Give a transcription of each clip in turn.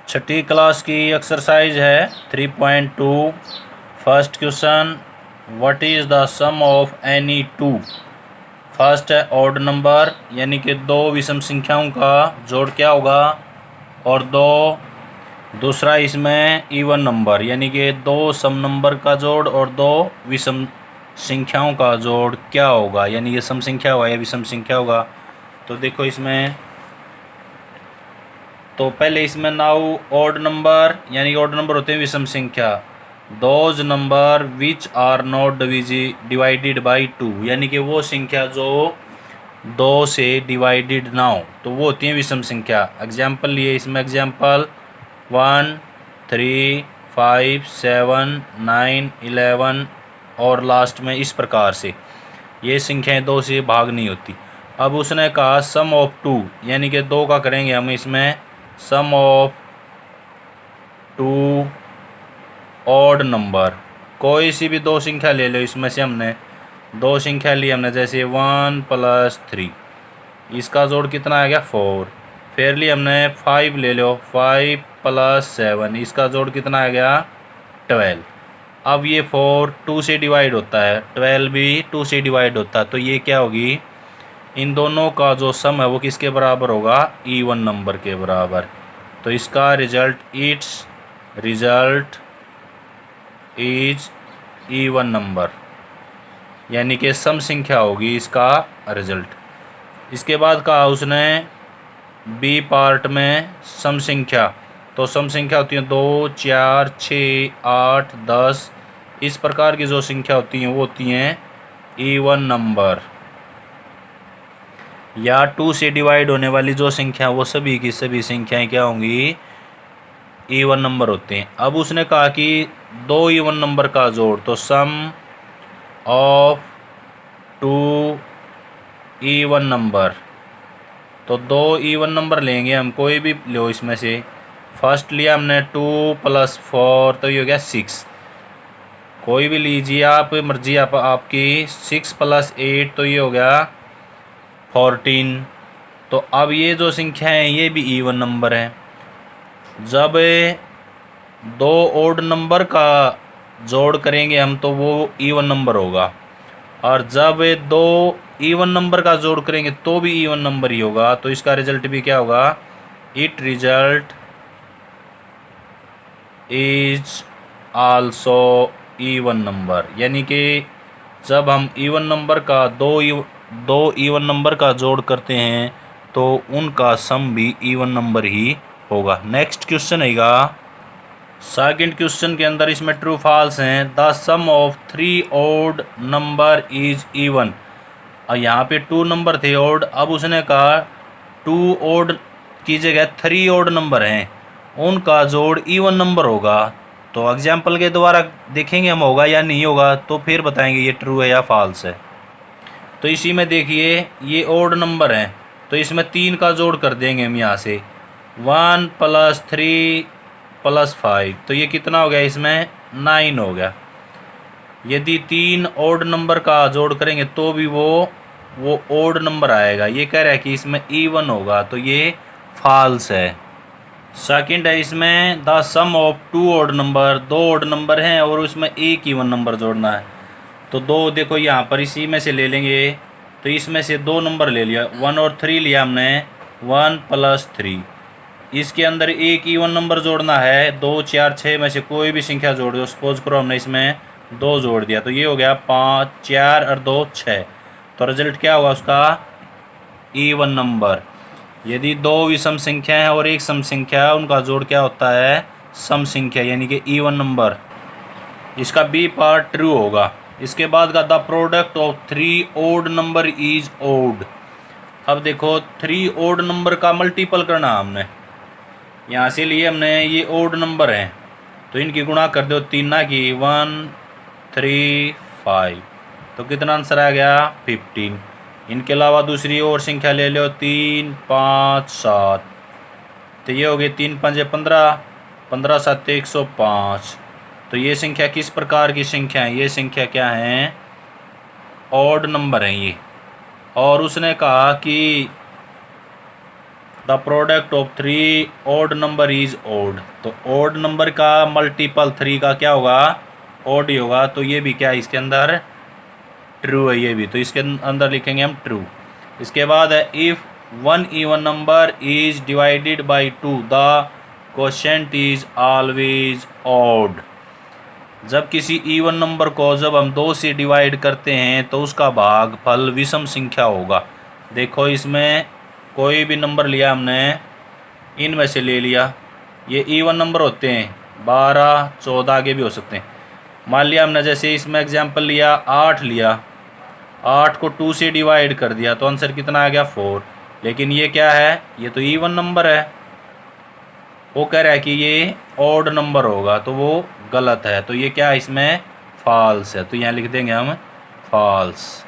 छठी class की exercise है 3.2। First question, what is the sum of any two. First है odd number, यानी कि दो विषम संख्याओं का जोड़ क्या होगा, और दूसरा इसमें इवन नंबर, यानी कि दो सम नंबर का जोड़ और दो विषम संख्याओं का जोड़ क्या होगा, यानी ये सम संख्या होगा या विषम संख्या होगा। तो देखो इसमें, तो पहले इसमें नाउ ऑड नंबर, यानी ऑड नंबर होते हैं विषम संख्या, those number which are not divided by two, यानी कि वो संख्या जो दो से डिवाइडेड ना हो तो वो होती है विषम संख्या। एग्जाम्पल लिए इसमें, एग्जाम्पल 1, 3, 5, 7, 9, 11 और लास्ट में इस प्रकार से ये संख्याएं दो से भाग नहीं होती। अब उसने कहा सम ऑफ टू, यानी कि दो का करेंगे हम इसमें सम ऑफ टू ऑड नंबर, कोई सी भी दो संख्या ले लो, इसमें से हमने दो संख्या ली हमने, जैसे 1 + 3, इसका जोड़ कितना आ गया 4। फिर ली हमने 5 ले लो, 5 + 7, इसका जोड़ कितना आ गया 12। अब ये 4 2 से डिवाइड होता है, 12 भी 2 से डिवाइड होता है, तो ये क्या होगी, इन दोनों का जो सम है वो किसके बराबर होगा, इवन नंबर के बराबर। तो इसका रिजल्ट इज इवन नंबर, यानी कि सम संख्या होगी इसका रिजल्ट। इसके बाद कहा उसने बी पार्ट में सम संख्या, तो सम संख्या होती है 2, 4, 6, 8, 10, इस प्रकार की जो संख्या होती हैं वो होती हैं इवन नंबर, या 2 से डिवाइड होने वाली जो संख्या वो सभी की सभी संख्याएं क्या होंगी, इवन नंबर होते हैं। अब उसने कहा कि दो इवन नंबर का जोड़, तो सम ऑफ टू इवन नंबर, तो दो इवन नंबर लेंगे हम, कोई भी लो इसमें से। फर्स्ट लिया हमने 2 + 4, तो ये हो गया 6, कोई भी लीजिए आप, मर्जी आपकी। 6 + 8, तो ये हो गया 14। तो अब ये जो संख्या है ये भी इवन नंबर है। जब दो ओड नंबर का जोड़ करेंगे हम तो वो इवन नंबर होगा, और जब दो इवन नंबर का जोड़ करेंगे तो भी इवन नंबर ही होगा। तो इसका रिजल्ट भी क्या होगा, it result is also even number, यानी कि जब हम इवन नंबर का दो इवन नंबर का जोड़ करते हैं तो उनका सम भी इवन नंबर ही होगा। नेक्स्ट क्वेश्चन आएगा, सेकंड क्वेश्चन के अंदर इसमें ट्रू फॉल्स हैं। The sum of 3 odd number is even, और यहाँ पे 2 नंबर थे ऑड, अब उसने कहा 2 ऑड की जगह 3 ऑड नंबर हैं, उनका जोड़ इवन नंबर होगा। तो एग्जाम्पल के द्वारा देखेंगे हम होगा या नहीं होगा, तो फिर बताएंगे ये ट्रू है या फॉल्स है। तो इसी में देखिए ये ऑड नंबर है, तो इसमें 3 का जोड़ कर देंगे हम यहाँ से, 1 + 3 + 5, तो ये कितना हो गया, इसमें 9 हो गया। यदि 3 ऑड नंबर का जोड़ करेंगे तो भी वो ऑड नंबर आएगा। ये कह रहा है कि इसमें इवन होगा, तो ये फॉल्स है। सेकंड है इसमें, the sum of 2 odd number, दो ऑड नंबर हैं और उसमें एक इवन नंबर जोड़ना है। तो दो देखो यहाँ पर इसी में से ले लेंगे, तो इसमें से दो नंबर ले लिया, 1 और 3 लिया हमने, 1 + 3, इसके अंदर एक इवन नंबर जोड़ना है। 2, 4, 6 में से कोई भी संख्या जोड़ दो, सपोज करो हमने इसमें 2 जोड़ दिया, तो ये हो गया 5, 4 और 2 6, तो रिजल्ट क्या होगा उसका, इवन नंबर। यदि दो विषम संख्या है और एक सम संख्या है, उनका जोड़ क्या होता है, सम संख्या, यानी कि इवन नंबर। इसका बी पार्ट ट्रू होगा। इसके बाद का the product of 3 odd number is odd. अब देखो 3 ऑड नंबर का मल्टीपल करना हमने, यहाँ से लिए हमने ये ऑड नंबर हैं, तो इनकी गुणा कर दो 3 की, 1, 3, 5, तो कितना आंसर आ गया 15। इनके अलावा दूसरी और संख्या ले लो, 3, 5, 7, तो ये हो गए 3, 5, 15, 15, 7, 105। तो ये संख्या किस प्रकार की संख्या है, ये संख्या क्या है, ऑड नंबर है ये। और उसने कहा कि the product of 3 odd number is odd. तो ऑड नंबर का मल्टीपल 3 का क्या होगा, ऑड ही होगा। तो ये भी क्या है इसके अंदर, ट्रू है ये भी। तो इसके अंदर लिखेंगे हम ट्रू। इसके बाद है if one even number is divided by 2 the quotient is always odd. जब किसी इवन नंबर को जब हम 2 से डिवाइड करते हैं तो उसका भागफल विषम संख्या होगा। देखो इसमें कोई भी नंबर लिया हमने, इनमें से ले लिया, ये इवन नंबर होते हैं, 12 14 आगे भी हो सकते हैं। मान लिया हमने जैसे इसमें एग्जांपल लिया 8 लिया, 8 को 2 से डिवाइड कर दिया तो आंसर कितना आ गया 4। लेकिन ये क्या है, ये तो इवन नंबर है, वो कह रहा है कि ये ऑड नंबर होगा, तो वो गलत है। तो ये क्या है इसमें फॉल्स है, तो यहाँ लिख देंगे हम फॉल्स।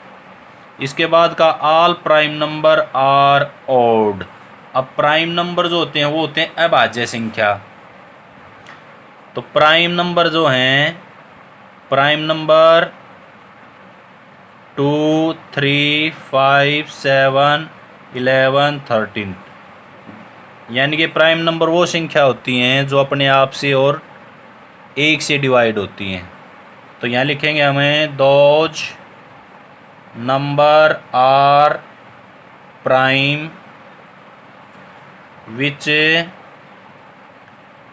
इसके बाद का all prime number are odd. अब प्राइम नंबर जो होते हैं वो होते हैं अभाज्य संख्या। तो प्राइम नंबर जो हैं, प्राइम नंबर 2 3 5 7 11 13, यानी कि प्राइम नंबर वो संख्या होती हैं जो अपने आप से और 1 से डिवाइड होती हैं। तो यहाँ लिखेंगे हमें those number are prime which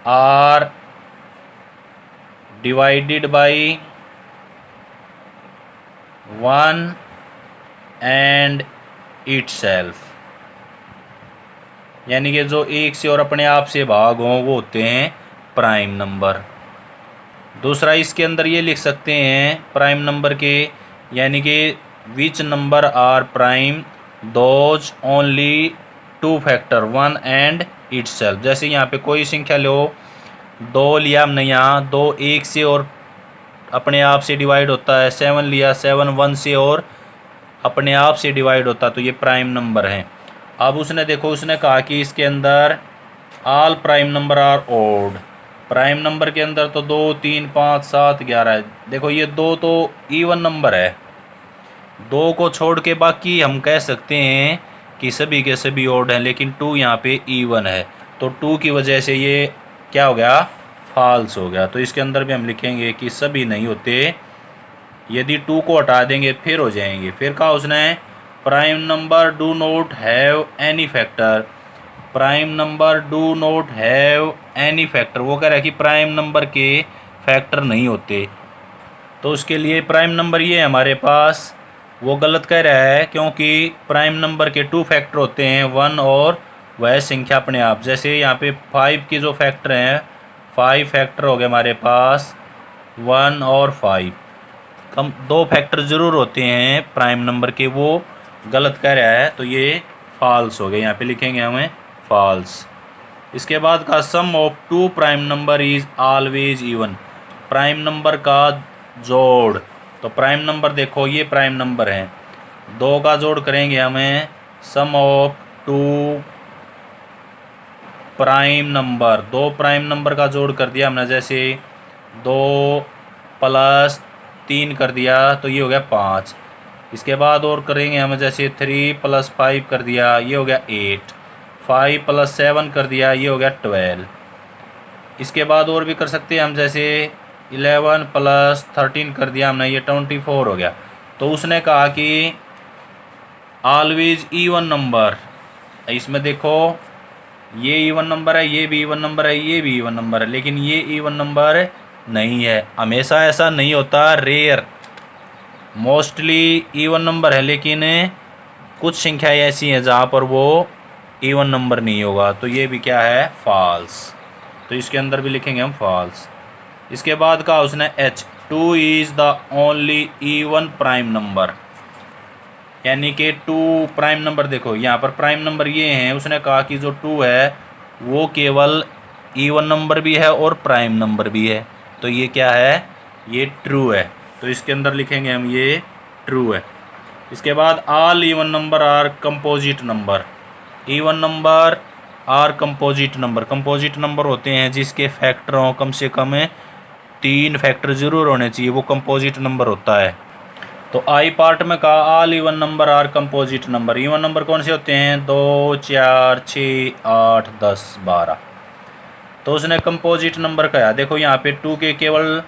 are divided by 1 and itself, यानी कि जो 1 से और अपने आप से भाग हों वो होते हैं प्राइम नंबर। दूसरा इसके अंदर ये लिख सकते हैं प्राइम नंबर के, यानी कि which number are prime those only 2 factor 1 and itself. जैसे यहाँ पे कोई संख्या लो, 2 लिया हमने यहाँ, 2 1 से और अपने आप से डिवाइड होता है, 7 लिया, 7 1 से और अपने आप से डिवाइड होता है, तो ये प्राइम नंबर हैं। अब उसने देखो, उसने कहा कि इसके अंदर all prime number are odd. Prime number के अंदर तो 2 3 5 7 11 है। देखो ये 2 तो इवन नंबर है, 2 को छोड़ के बाकी हम कह सकते हैं कि सभी के सभी ऑड हैं, लेकिन 2 यहाँ पे इवन है, तो 2 की वजह से ये क्या हो गया, फॉल्स हो गया। तो इसके अंदर भी हम लिखेंगे कि सभी नहीं होते, यदि 2 को हटा देंगे फिर हो जाएंगे। फिर कहा उसने prime number do not have any factor. Prime number do not have any factor, वो कह रहा है कि प्राइम नंबर के फैक्टर नहीं होते। तो उसके लिए प्राइम नंबर ये है हमारे पास, वो गलत कह रहा है, क्योंकि प्राइम नंबर के 2 फैक्टर होते हैं, 1 और वह संख्या अपने आप। जैसे यहाँ पे 5 के जो फैक्टर हैं, 5 फैक्टर हो गए हमारे पास, 1 और 5, कम 2 फैक्टर ज़रूर होते हैं प्राइम नंबर के, वो गलत कह रहा है, तो ये फॉल्स हो गए। यहाँ पे लिखेंगे हमें फॉल्स। इसके बाद का sum of 2 prime number is always even. Prime number का जोड़, तो प्राइम नंबर देखो ये प्राइम नंबर हैं, 2 का जोड़ करेंगे हमें, sum of 2 prime number, 2 prime number का जोड़ कर दिया हमने, जैसे 2 + 3 कर दिया तो ये हो गया 5। इसके बाद और करेंगे हमें, जैसे 3 + 5 कर दिया, ये हो गया 8, 5 + 7 कर दिया, ये हो गया 12। इसके बाद और भी कर सकते हैं हम, जैसे 11 + 13 कर दिया हमने, ये 24 हो गया। तो उसने कहा कि ऑलवेज इवन नंबर, इसमें देखो ये इवन नंबर है, ये भी इवन नंबर है, ये भी इवन नंबर है, लेकिन ये इवन नंबर नहीं है। हमेशा ऐसा नहीं होता, रेयर, मोस्टली इवन नंबर है, लेकिन कुछ संख्याएं ऐसी हैं जहाँ पर वो इवन नंबर नहीं होगा, तो ये भी क्या है, फॉल्स। तो इसके अंदर भी लिखेंगे हम फॉल्स। इसके बाद कहा उसने H 2 is the only even prime number, यानी कि 2 प्राइम नंबर, देखो यहाँ पर प्राइम नंबर ये हैं, उसने कहा कि जो 2 है वो केवल इवन नंबर भी है और प्राइम नंबर भी है, तो ये क्या है, ये ट्रू है। तो इसके अंदर लिखेंगे हम ये ट्रू है। इसके बाद all even number are composite number. Even number are composite number, composite number होते हैं जिसके फैक्टर हों कम से कम 3 फैक्टर ज़रूर होने चाहिए, वो कंपोजिट नंबर होता है। तो आई पार्ट में कहा all even number are composite number. Even number कौन से होते हैं? 2, 4, 6, 8, 10, 12। तो उसने कंपोजिट नंबर कहा। देखो यहाँ पे 2 के केवल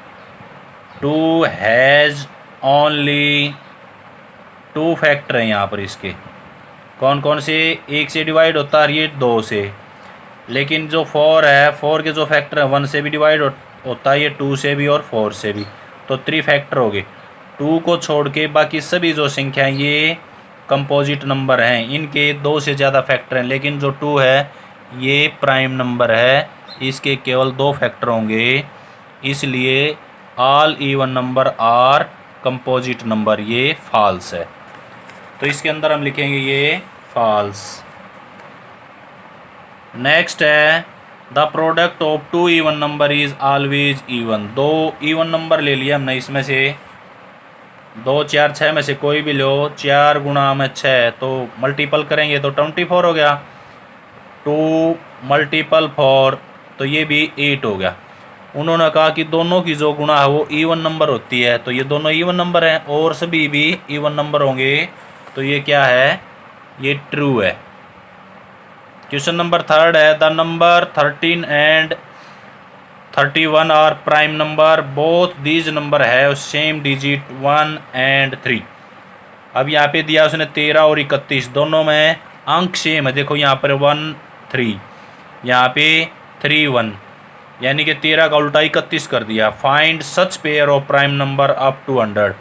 2 हैज़ ओनली 2 फैक्टर हैं यहाँ पर इसके। कौन कौन से? 1 से डिवाइड होता है ये 2 से, लेकिन जो 4 है 4 के जो फैक्टर है 1 से भी डिवाइड होता है ये 2 से भी और 4 से भी। तो 3 फैक्टर हो गए। 2 को छोड़ के बाकी सभी जो संख्या हैं ये कंपोजिट नंबर हैं। इनके 2 से ज़्यादा फैक्टर हैं, लेकिन जो 2 है ये प्राइम नंबर है, इसके केवल 2 फैक्टर होंगे। इसलिए all even number are composite number, ये फॉल्स है। तो इसके अंदर हम लिखेंगे ये फॉल्स। नेक्स्ट है the product of 2 even number is always even. 2 even number ले लिया हमने, इसमें से 2, 4, 6 में से कोई भी लो, 4 गुणा में 6 तो मल्टीपल करेंगे तो 24 हो गया। 2 मल्टीपल 4 तो ये भी 8 हो गया। उन्होंने कहा कि दोनों की जो गुणा है वो इवन नंबर होती है, तो ये दोनों इवन नंबर हैं और सभी भी इवन नंबर होंगे। तो ये क्या है? ये ट्रू है। क्वेश्चन नंबर 3 है the number 13 and 31 are prime number, both these number have same digit 1 and 3। अब यहाँ पे दिया उसने 13 और 31, दोनों में अंक सेम है। देखो यहाँ पर 1 3, यहाँ पे 3 1, यानी कि 13 का उल्टा 31 कर दिया। Find such pair of prime number up to 100।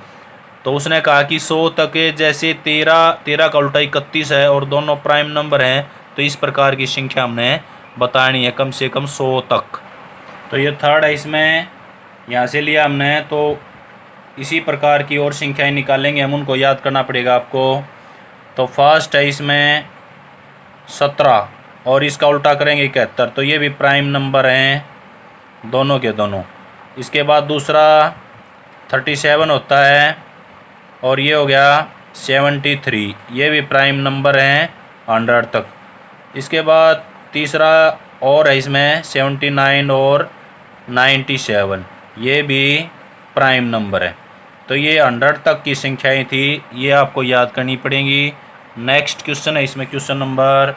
तो उसने कहा कि 100 तक है, जैसे 13 का उल्टा 31 है और दोनों प्राइम नंबर हैं, तो इस प्रकार की संख्या हमने बतानी है कम से कम 100 तक। तो ये 3 है, इसमें यहाँ से लिया हमने। तो इसी प्रकार की और संख्याएं निकालेंगे हम, उनको याद करना पड़ेगा आपको। तो फर्स्ट है इसमें 17 और इसका उल्टा करेंगे 71, तो ये भी प्राइम नंबर हैं दोनों के दोनों। इसके बाद दूसरा 37 होता है और ये हो गया 73, ये भी प्राइम नंबर हैं 100 तक। इसके बाद तीसरा और है इसमें 79 और 97, ये भी प्राइम नंबर है। तो ये 100 तक की संख्याएं थी, ये आपको याद करनी पड़ेंगी। नेक्स्ट क्वेश्चन है इसमें question number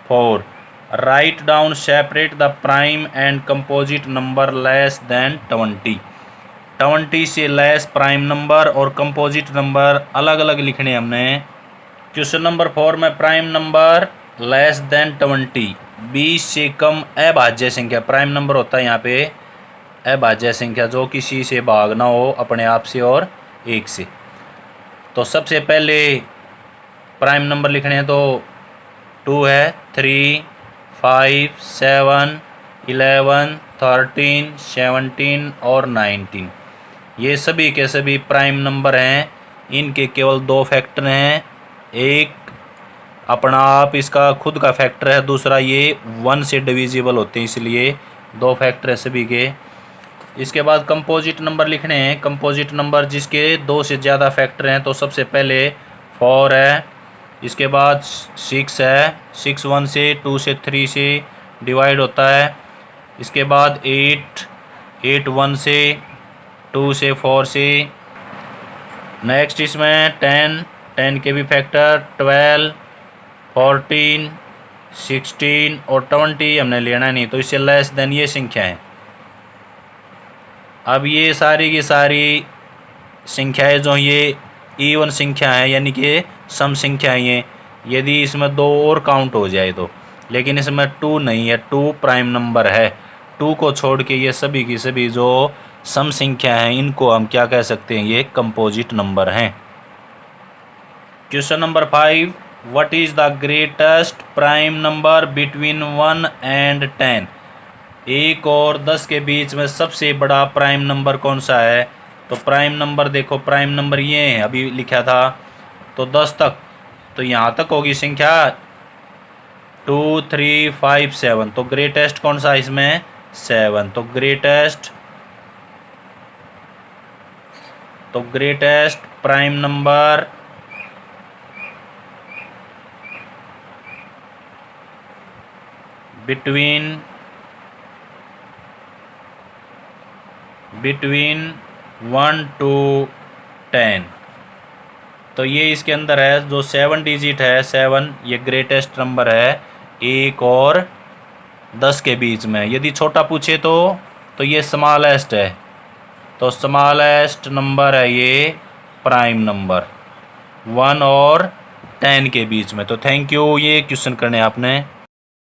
4, write down separate the prime and composite number less than 20 से लेस प्राइम नंबर और कंपोजिट नंबर अलग अलग लिखने हमने। क्वेश्चन नंबर 4 में प्राइम नंबर लेस देन 20, 20 से कम अभाज्य संख्या। प्राइम नंबर होता है यहाँ पे अभाज्य संख्या, जो किसी से भाग ना हो, अपने आप से और 1 से। तो सबसे पहले प्राइम नंबर लिखने हैं तो 2 है, 3, 5, 7, 11, 13, 17 और 19, ये सभी के सभी प्राइम नंबर हैं। इनके केवल 2 फैक्टर हैं, एक अपना आप इसका खुद का फैक्टर है, दूसरा ये 1 से डिविजिबल होते हैं, इसलिए 2 फैक्टर है सभी के। इसके बाद कंपोजिट नंबर लिखने हैं। कंपोजिट नंबर जिसके 2 से ज़्यादा फैक्टर हैं, तो सबसे पहले 4 है, इसके बाद 6 है, 6 1 से 2 से 3 से डिवाइड होता है। इसके बाद 8 1 से 2 से 4 से। नेक्स्ट इसमें 10 के भी फैक्टर 12, 14, 16 और 20 हमने लेना नहीं, तो इससे लेस देन ये संख्या है। अब ये सारी की सारी संख्याएं जो ये इवन संख्या है, यानी कि सम संख्याएं हैं। यदि इसमें 2 और काउंट हो जाए तो, लेकिन इसमें 2 नहीं है, 2 प्राइम नंबर है। 2 को छोड़ के ये सभी की सभी जो सम संख्या हैं, इनको हम क्या कह सकते हैं? ये कंपोजिट नंबर हैं। Question number 5, what is the greatest prime number between 1 and 10? 1 और 10 के बीच में सबसे बड़ा प्राइम नंबर कौन सा है? तो प्राइम नंबर देखो, प्राइम नंबर ये है, अभी लिखा था तो 10 तक, तो यहाँ तक होगी संख्या 2 3 5 7। तो ग्रेटेस्ट कौन सा है इसमें? 7। तो greatest prime number between 1 to 10, तो ये इसके अंदर है जो 7 डिजिट है, 7 ये ग्रेटेस्ट नंबर है 1 और 10 के बीच में। यदि छोटा पूछे तो ये स्मॉलेस्ट है, तो स्मॉलेस्ट नंबर है ये प्राइम नंबर 1 और 10 के बीच में। तो थैंक यू, ये क्वेश्चन करने आपने।